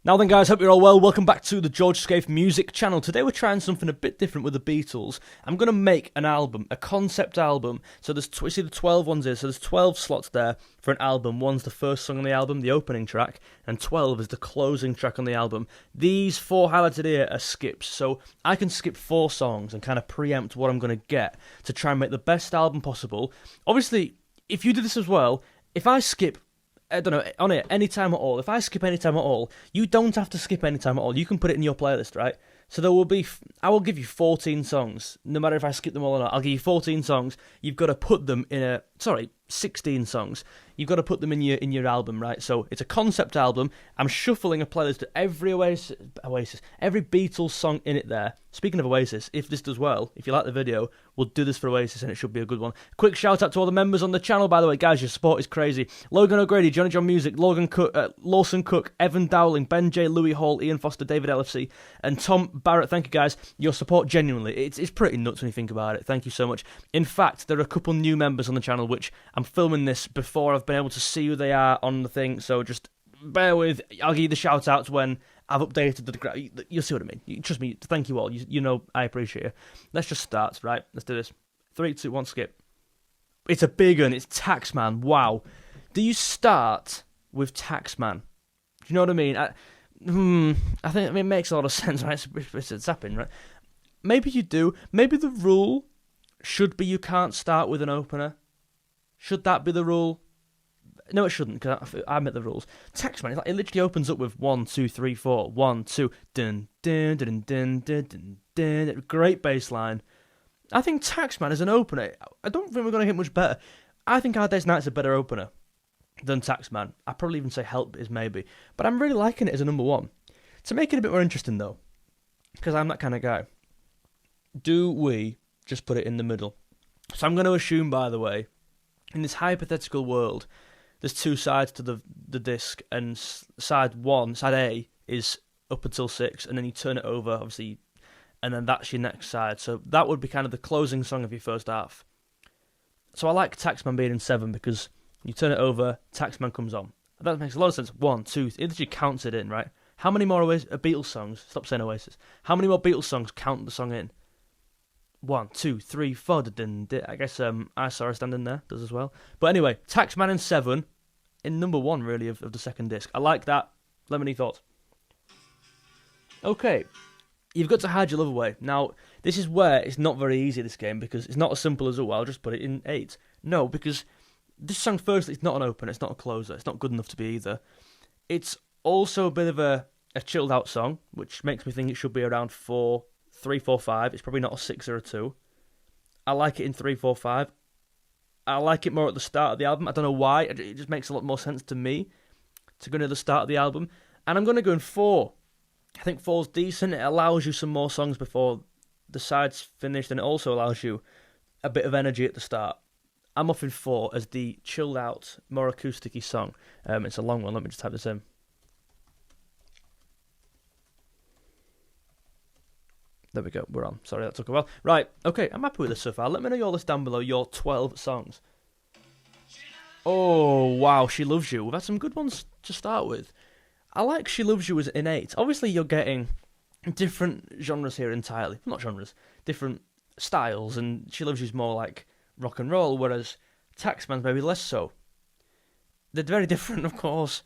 Now then guys, hope you're all well. Welcome back to the George Scaife Music channel. Today we're trying something a bit different with the Beatles. I'm going to make an album, a concept album. So there's, you see the 12 ones here, so there's 12 slots there for an album. One's the first song on the album, the opening track, and 12 is the closing track on the album. These 4 highlighted here are skips, so I can skip 4 songs and kind of preempt what I'm going to get to try and make the best album possible. Obviously, if you do this as well, if I skip, I don't know, on it, anytime at all. If I skip anytime at all, you don't have to skip anytime at all. You can put it in your playlist, right? So there will be, I will give you 14 songs, no matter if I skip them all or not. I'll give you 14 songs. You've got to put them in 16 songs. You've got to put them in your album, right? So it's a concept album. I'm shuffling a playlist to every Oasis, every Beatles song in it there. Speaking of Oasis, if this does well, if you like the video, we'll do this for Oasis and it should be a good one. Quick shout out to all the members on the channel, by the way, guys. Your support is crazy. Logan O'Grady, Johnny John Music, Lawson Cook, Evan Dowling, Ben J, Louis Hall, Ian Foster, David LFC, and Tom Barrett. Thank you, guys. Your support, genuinely, it's pretty nuts when you think about it. Thank you so much. In fact, there are a couple new members on the channel, which I'm filming this before I've been able to see who they are on the thing, so just bear with. I'll give you the shout outs when I've updated the. You'll see what I mean. Trust me. Thank you all. You know I appreciate you. Let's just start, right? Let's do this. 3, 2, 1, skip. It's a big one. It's Taxman. Wow. Do you start with Taxman? Do you know what I mean? I think it makes a lot of sense, right? It's happening, right? Maybe you do. Maybe the rule should be you can't start with an opener. Should that be the rule? No, it shouldn't, because I met the rules. Taxman, it literally opens up with 1, 2, 3, 4. 1, 2, dun, dun, dun, dun, dun, dun, dun. Great bass line. I think Taxman is an opener. I don't think we're going to get much better. I think Our Day's Night's a better opener than Taxman. I'd probably even say Help is maybe. But I'm really liking it as a number 1. To make it a bit more interesting, though, because I'm that kind of guy, do we just put it in the middle? So I'm going to assume, by the way, in this hypothetical world, there's 2 sides to the disc, and side A, is up until 6, and then you turn it over, obviously, and then that's your next side. So that would be kind of the closing song of your first half. So I like Taxman being in 7, because you turn it over, Taxman comes on. That makes a lot of sense. 1, 2, it literally counts it in, right? How many more Beatles songs, stop saying Oasis, how many more Beatles songs count the song in? 1, 2, 3, 4. I guess I Saw Her Standing There does as well. But anyway, Taxman in 7, in number 1 really of the second disc. I like that. Let me know your thoughts. Okay, you've got to hide your love away. Now, this is where it's not very easy, this game, because it's not as simple as, oh, I'll just put it in 8. No, because this song, firstly, it's not an opener, it's not a closer, it's not good enough to be either. It's also a bit of a chilled out song, which makes me think it should be around 3, 4, 5. It's probably not a 6 or a 2. I like it in 3, 4, 5. I like it more at the start of the album. I don't know why. It just makes a lot more sense to me to go near the start of the album. And I'm going to go in 4. I think 4's decent. It allows you some more songs before the side's finished, and it also allows you a bit of energy at the start. I'm off in 4 as the chilled out, more acoustic-y song. It's a long one. Let me just type this in. There we go, we're on. Sorry, that took a while. Right, okay, I'm happy with this so far. Let me know your list down below, your 12 songs. Oh, wow, She Loves You. We've had some good ones to start with. I like She Loves You as in 8. Obviously, you're getting different genres here entirely. Not genres, different styles, and She Loves You is more like rock and roll, whereas Taxman's maybe less so. They're very different, of course.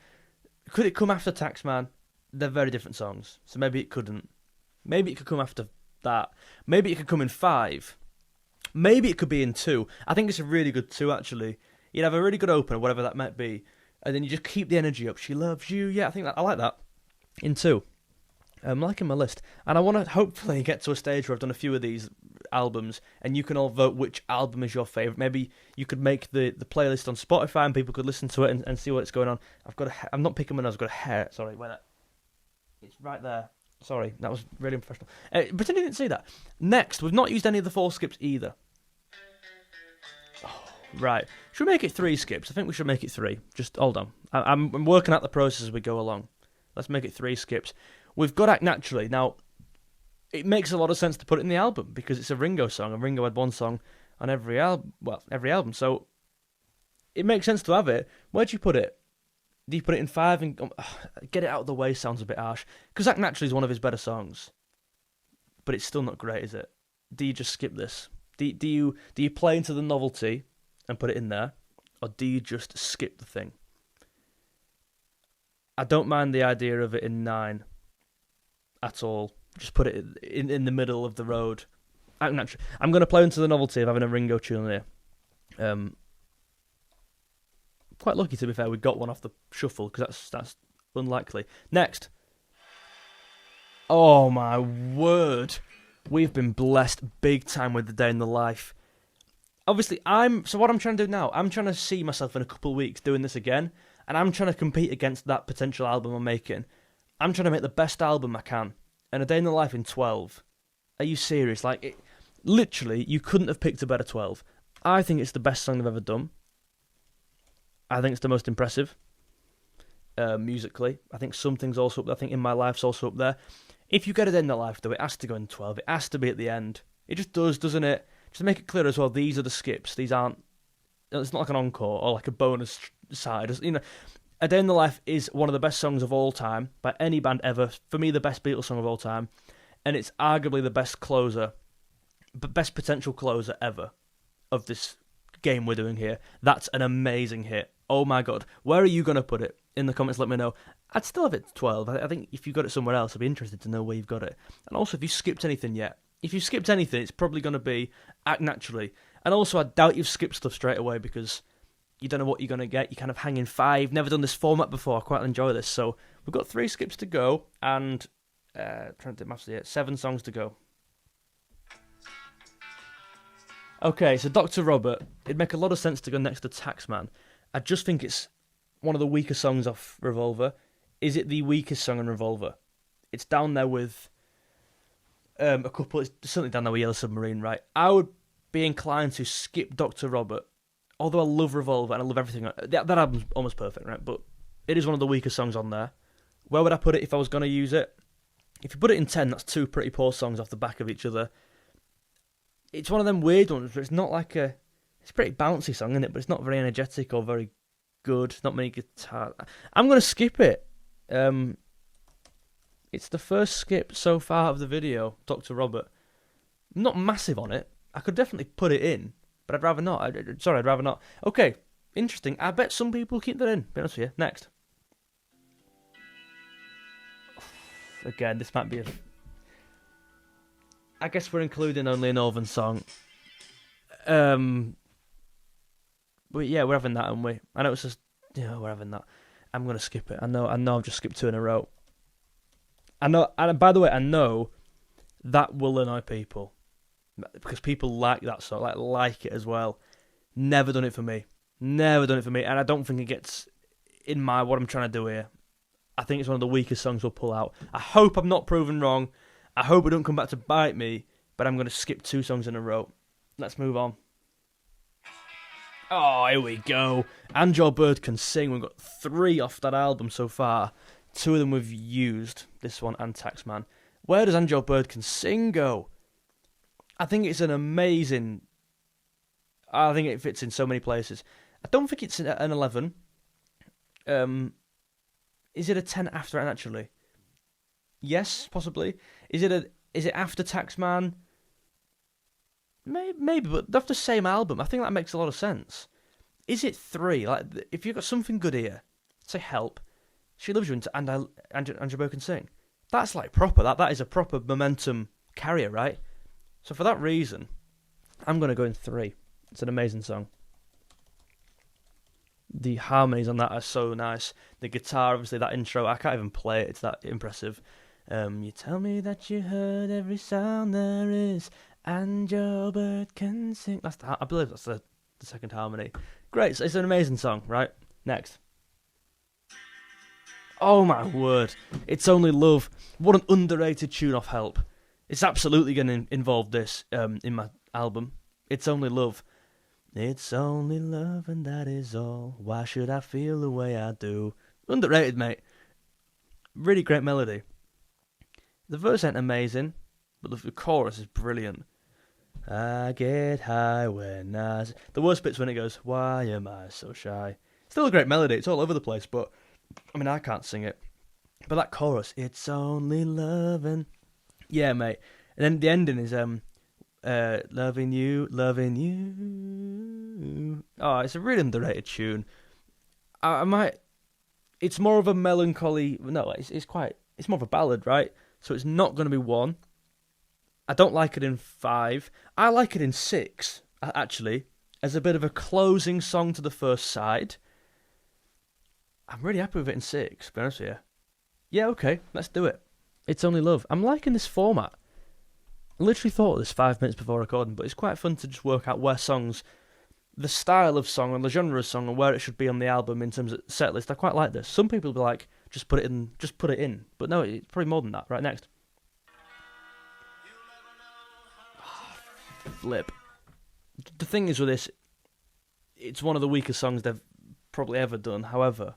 Could it come after Taxman? They're very different songs, so maybe it couldn't. Maybe it could come after that. Maybe it could come in 5. Maybe it could be in 2. I think it's a really good 2, actually. You'd have a really good opener, whatever that might be, and then you just keep the energy up. She loves you. Yeah, I like that. In 2. I'm liking my list. And I want to hopefully get to a stage where I've done a few of these albums, and you can all vote which album is your favourite. Maybe you could make the playlist on Spotify, and people could listen to it and see what's going on. I'm not picking my nose. I've got a hair. Sorry, wait. It's right there. Sorry, that was really unprofessional. Pretend you didn't see that. Next, we've not used any of the 4 skips either. Oh, right. Should we make it 3 skips? I think we should make it 3. Just hold on. I'm working out the process as we go along. Let's make it 3 skips. We've got Act Naturally. Now, it makes a lot of sense to put it in the album because it's a Ringo song, and Ringo had one song on every album. So it makes sense to have it. Where'd you put it? Do you put it in 5 and get it out of the way? Sounds a bit harsh. Because Act Naturally is one of his better songs, but it's still not great, is it? Do you just skip this? Do you play into the novelty and put it in there, or do you just skip the thing? I don't mind the idea of it in 9 at all. Just put it in the middle of the road. Act Naturally. I'm going to play into the novelty of having a Ringo tune here. Quite lucky, to be fair, we got one off the shuffle, because that's unlikely. Next. Oh my word. We've been blessed big time with the Day in the Life. Obviously, so what I'm trying to do now, I'm trying to see myself in a couple of weeks doing this again, and I'm trying to compete against that potential album I'm making. I'm trying to make the best album I can, and A Day in the Life in 12. Are you serious? Like, literally, you couldn't have picked a better 12. I think it's the best song they've ever done. I think it's the most impressive, musically. I think something's also up there. I think In My Life's also up there. If you get A Day in the Life, though, it has to go in 12. It has to be at the end. It just does, doesn't it? Just to make it clear as well, these are the skips. These aren't... It's not like an encore or like a bonus side. You know, A Day in the Life is one of the best songs of all time by any band ever. For me, the best Beatles song of all time. And it's arguably the best closer, best potential closer ever of this game we're doing here. That's an amazing hit. Oh my god. Where are you going to put it? In the comments, let me know. I'd still have it 12. I think if you got it somewhere else, I'd be interested to know where you've got it. And also, if you skipped anything yet. If you've skipped anything, it's probably going to be Act Naturally. And also, I doubt you've skipped stuff straight away, because you don't know what you're going to get. You're kind of hanging 5. Never done this format before. I quite enjoy this. So, we've got 3 skips to go, and trying to do maths here, 7 songs to go. Okay, so Dr. Robert, it'd make a lot of sense to go next to Taxman. I just think it's one of the weaker songs off Revolver. Is it the weakest song on Revolver? It's down there with a couple. It's certainly down there with Yellow Submarine, right? I would be inclined to skip Dr. Robert, although I love Revolver and I love everything. That album's almost perfect, right? But it is one of the weaker songs on there. Where would I put it if I was going to use it? If you put it in 10, that's 2 pretty poor songs off the back of each other. It's one of them weird ones where it's not like a... It's a pretty bouncy song, isn't it? But it's not very energetic or very good. Not many guitar. I'm going to skip it. It's the first skip so far of the video, Dr. Robert. I'm not massive on it. I could definitely put it in, but I'd rather not. I'd rather not. Okay, interesting. I bet some people keep that in. Be honest with you. Next. Again, this might be a... I guess we're including only a Northern song. But yeah, we're having that, aren't we? I know it's just... Yeah, we're having that. I'm going to skip it. I know I've just skipped 2 in a row. I know, and by the way, I know that will annoy people. Because people like that song, like it as well. Never done it for me. Never done it for me. And I don't think it gets in what I'm trying to do here. I think it's one of the weakest songs we'll pull out. I hope I'm not proven wrong. I hope it don't come back to bite me. But I'm going to skip 2 songs in a row. Let's move on. Oh, here we go. And Your Bird Can Sing. We've got 3 off that album so far. 2 of them we've used. This one and Taxman. Where does And Your Bird Can Sing go? I think it's an amazing... I think it fits in so many places. I don't think it's an 11. Is it a 10 after it, actually? Yes, possibly. Is it after Taxman? Maybe, but they're the same album. I think that makes a lot of sense. Is it 3? Like, if you've got something good here, say Help, She Loves You, and Your Bird Can Sing. That's like proper. That is a proper momentum carrier, right? So for that reason, I'm going to go in 3. It's an amazing song. The harmonies on that are so nice. The guitar, obviously, that intro, I can't even play it. It's that impressive. You tell me that you heard every sound there is, and your bird can sing. I believe that's the second harmony. Great. So it's an amazing song, right? Next. Oh my word. It's Only Love. What an underrated tune off Help. It's absolutely going to involve this in my album. It's Only Love. It's only love and that is all. Why should I feel the way I do? Underrated, mate. Really great melody. The verse ain't amazing, but the chorus is brilliant. I get high when The worst bit's when it goes, why am I so shy? Still a great melody, it's all over the place, but I mean, I can't sing it, but that chorus, it's only loving. Yeah, mate. And then the ending is loving you, loving you. Oh, it's a really underrated tune. I might. It's more of a melancholy. No, it's more of a ballad, right? So it's not going to be 1. I don't like it in 5. I like it in 6, actually, as a bit of a closing song to the first side. I'm really happy with it in 6, to be honest with you. Yeah, okay, let's do it. It's Only Love. I'm liking this format. I literally thought of this 5 minutes before recording, but it's quite fun to just work out where songs, the style of song and the genre of song and where it should be on the album in terms of set list. I quite like this. Some people will be like, just put it in. But no, it's probably more than that. Right, next. Flip. The thing is with this, it's one of the weakest songs they've probably ever done. However,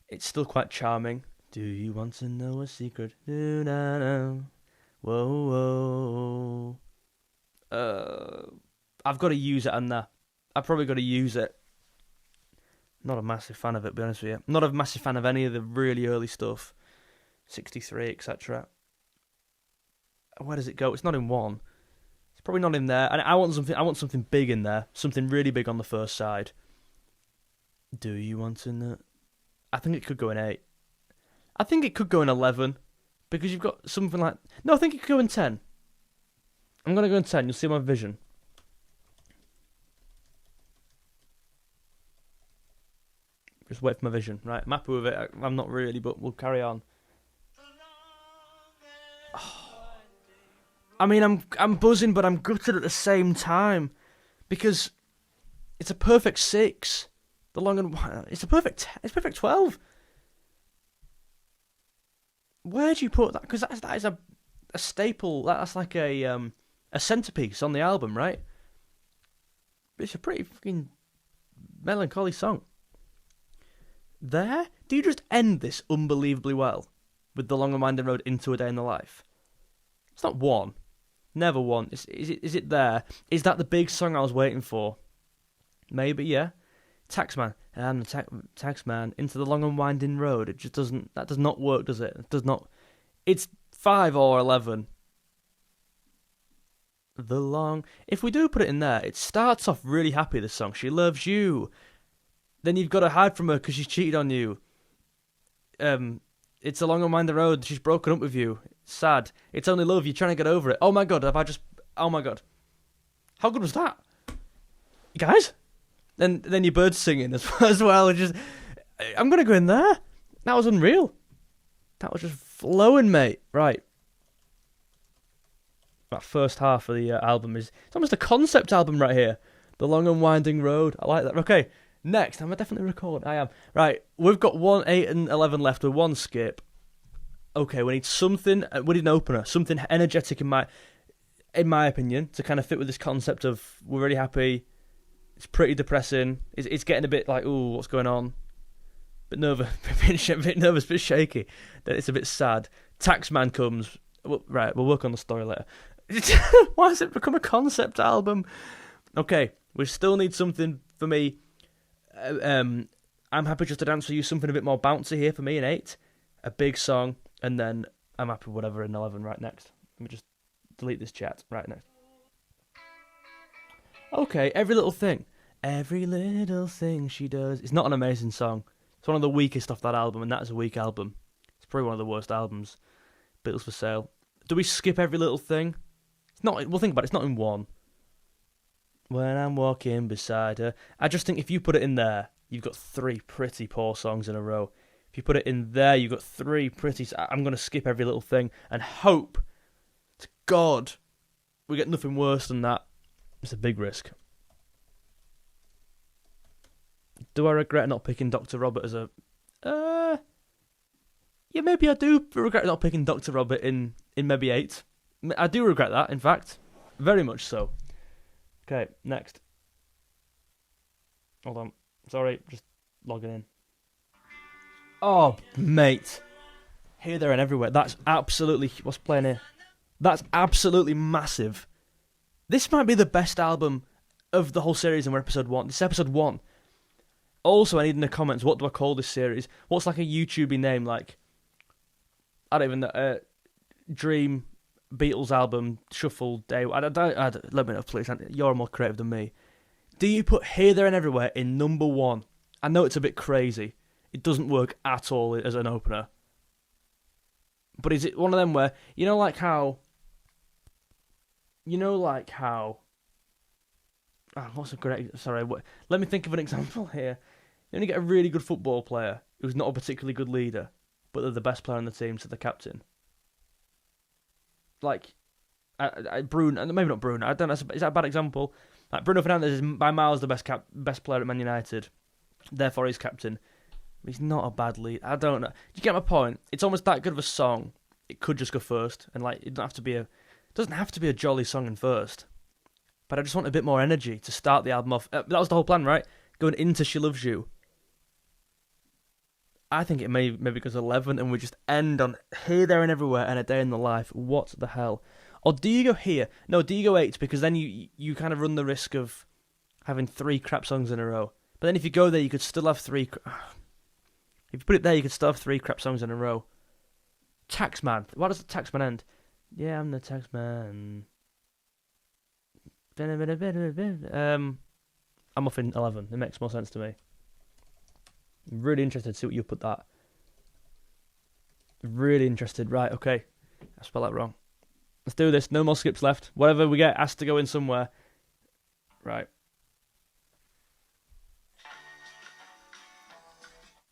it's still quite charming. Do you want to know a secret? Do not know. Whoa, whoa. I've got to use it, and I've probably got to use it. Not a massive fan of it, to be honest with you. Not a massive fan of any of the really early stuff. 63, etc. Where does it go? It's not in 1. It's probably not in there. And I want something big in there. Something really big on the first side. Do you want to know? I think it could go in 8. I think it could go in 11. Because you've got something like... No, I think it could go in 10. I'm going to go in 10. You'll see my vision. Just wait for my vision. Right, I'm happy with it. I'm not really, but we'll carry on. Oh. I mean, I'm buzzing, but I'm gutted at the same time. Because it's a perfect 6. It's perfect 12. Where do you put that? Because that is a staple. That's like a centerpiece on the album, right? It's a pretty fucking melancholy song. There, do you just end this unbelievably well with The Long and Winding Road into A Day in the Life? It's not 1, never 1. Is it there? Is that the big song I was waiting for? Maybe, yeah. Taxman, and the Taxman into The Long and Winding Road. It just doesn't. That does not work, does it? It does not. It's 5 or 11. If we do put it in there, it starts off really happy. This song, she loves you. Then you've got to hide from her because she's cheated on you. It's a long and winding road. She's broken up with you. It's sad. It's only love. You're trying to get over it. Oh my god, oh my god. How good was that? Guys? Then your bird's singing as well. I'm going to go in there. That was unreal. That was just flowing, mate. Right. That first half of the album it's almost a concept album right here. The Long and Winding Road. I like that. Okay. Next, I'm definitely recording. I am. Right, we've got 1, 8, and 11 left with 1 skip. Okay, we need something. We need an opener, something energetic in my opinion, to kind of fit with this concept of we're really happy. It's pretty depressing. It's getting a bit like, ooh, what's going on? Bit nervous, a bit shaky. Then it's a bit sad. Taxman comes. Right, we'll work on the story later. Why has it become a concept album? Okay, we still need something for me. I'm happy just to dance for you. Something a bit more bouncy here for me in 8. A big song, and then I'm happy with whatever in 11 right next. Let me just delete this chat right next. Okay, Every Little Thing. Every little thing she does. It's not an amazing song. It's one of the weakest off that album, and that is a weak album. It's probably one of the worst albums. Beatles for Sale. Do we skip Every Little Thing? It's not. Well, think about it. It's not in 1. When I'm walking beside her. I just think if you put it in there, you've got 3 pretty poor songs in a row. If you put it in there, you've got 3 pretty... I'm going to skip Every Little Thing and hope to God we get nothing worse than that. It's a big risk. Do I regret not picking Dr. Robert as a... Yeah, maybe I do regret not picking Dr. Robert in maybe 8. I do regret that, in fact. Very much so. Okay, next. Hold on. Sorry, just logging in. Oh, mate. Here, there, and everywhere. That's absolutely... What's playing here? That's absolutely massive. This might be the best album of the whole series, and we're episode 1. This is episode 1. Also, I need in the comments, what do I call this series? What's like a YouTubey name? Like, I don't even know. Dream, Beatles album, Shuffle, Day. Let me know, please. You're more creative than me. Do you put Here, There and Everywhere in number one? I know it's a bit crazy. It doesn't work at all as an opener. But is it one of them where, like how... what's a great... Sorry, let me think of an example here. You only get a really good football player who's not a particularly good leader, but they're the best player on the team, so the captain. Like, Bruno, maybe not Bruno, I don't know, is that a bad example? Like, Bruno Fernandes is by miles the best player at Man United, therefore he's captain. He's not a bad lead. I don't know. Do you get my point? It's almost that good of a song. It could just go first, and like it doesn't have to be a jolly song in first. But I just want a bit more energy to start the album off. That was the whole plan, right? Going into She Loves You. I think it maybe goes 11, and we just end on Here, There, and Everywhere, and A Day in the Life. What the hell? Or do you go here? No, do you go 8? Because then you kind of run the risk of having 3 crap songs in a row. But then if you go there, you could still have 3. If you put it there, you could still have 3 crap songs in a row. Taxman. Why does the Taxman end? Yeah, I'm the Taxman. I'm off in 11. It makes more sense to me. I'm really interested to see what you put that. Really interested. Right, okay. I spelled that wrong. Let's do this. No more skips left. Whatever we get has to go in somewhere. Right.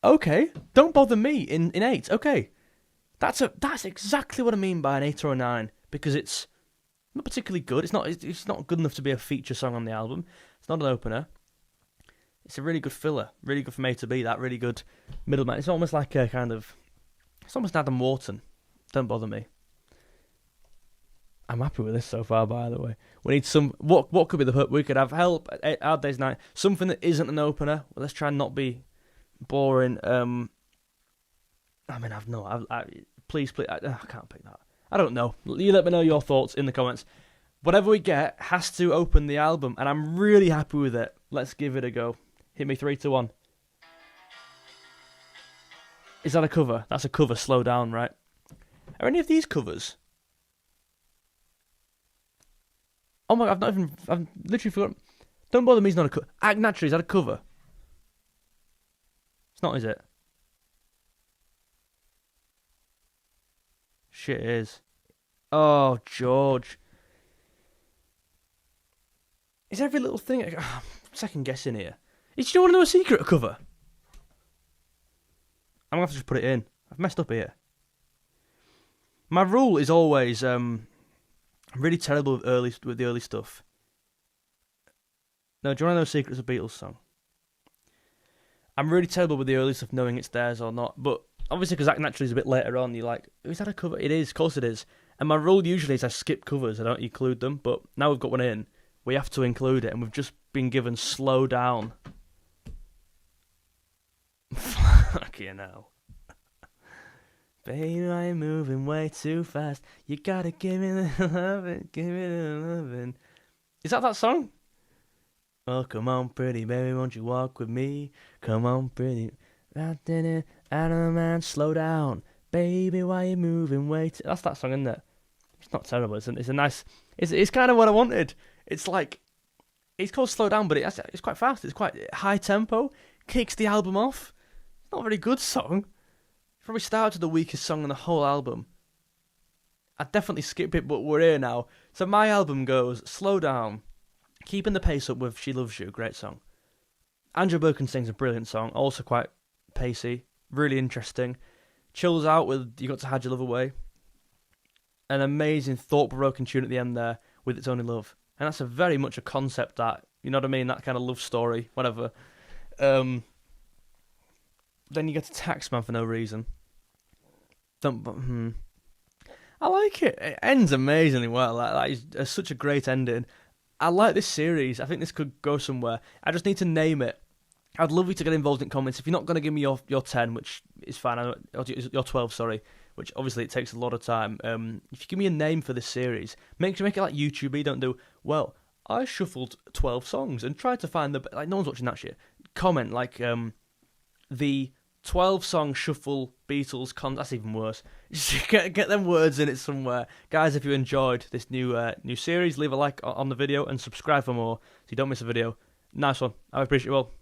Okay. Don't bother me in 8. Okay. That's exactly what I mean by an 8 or a 9. Because it's not particularly good. It's not good enough to be a feature song on the album. It's not an opener. It's a really good filler. Really good from A to B. That really good middleman. It's almost like a kind of... It's almost Adam Wharton. Don't bother me. I'm happy with this so far, by the way. We need some... What could be the hook? We could have Help, Hard Day's Night. Something that isn't an opener. Well, let's try and not be boring. Please, I can't pick that. I don't know. You let me know your thoughts in the comments. Whatever we get has to open the album, and I'm really happy with it. Let's give it a go. Hit me 3, 2, 1. Is that a cover? That's a cover. Slow down, right? Are any of these covers? Oh my God, I've literally forgotten. Don't Bother Me's not a cover. Act Naturally, is that a cover? It's not, is it? Shit, it is. Oh, George. Is every little thing... I'm second guessing here. Is You Don't Want to Know a Secret a cover? I'm going to have to just put it in. I've messed up here. My rule is always... I'm really terrible with the early stuff. No, Do You Want to Know a Secret is a Beatles song. I'm really terrible with the early stuff, knowing it's theirs or not. But obviously, because Act Naturally is a bit later on, you're like, is that a cover? It is, of course it is. And my rule usually is I skip covers, I don't include them. But now we've got one in, we have to include it. And we've just been given Slow Down. Fucking hell. Baby, I'm moving way too fast. You gotta give me the lovin', give me the lovin'. Is that song? Oh, come on, pretty baby, won't you walk with me? Come on, pretty. I don't mind, slow down. Baby, why you moving way too... That's that song, isn't it? It's not terrible, it's a nice... It's kind of what I wanted. It's like... It's called Slow Down, but it's quite fast. It's quite high tempo. Kicks the album off. It's not a very good song. Probably started to the weakest song on the whole album. I'd definitely skip it, but we're here now. So my album goes Slow Down, keeping the pace up with She Loves You, great song. Andrew Birkin sings a brilliant song, also quite pacey, really interesting. Chills out with You Got to Hide Your Love Away. An amazing thought-provoking tune at the end there with It's Only Love. And that's very much a concept that, you know what I mean, that kind of love story, whatever. Then you get to Taxman for no reason. I like it. It ends amazingly well. That is such a great ending. I like this series. I think this could go somewhere. I just need to name it. I'd love you to get involved in comments. If you're not going to give me your 10, which is fine, or your 12, sorry, which obviously it takes a lot of time. If you give me a name for this series, make it like YouTube. Don't do, well, I shuffled 12 songs and tried to find the... Like, no one's watching that shit. comment like the 12-song shuffle Beatles that's even worse. Just get them words in it somewhere. Guys, if you enjoyed this new series, leave a like on the video and subscribe for more so you don't miss a video. Nice one. I appreciate you all.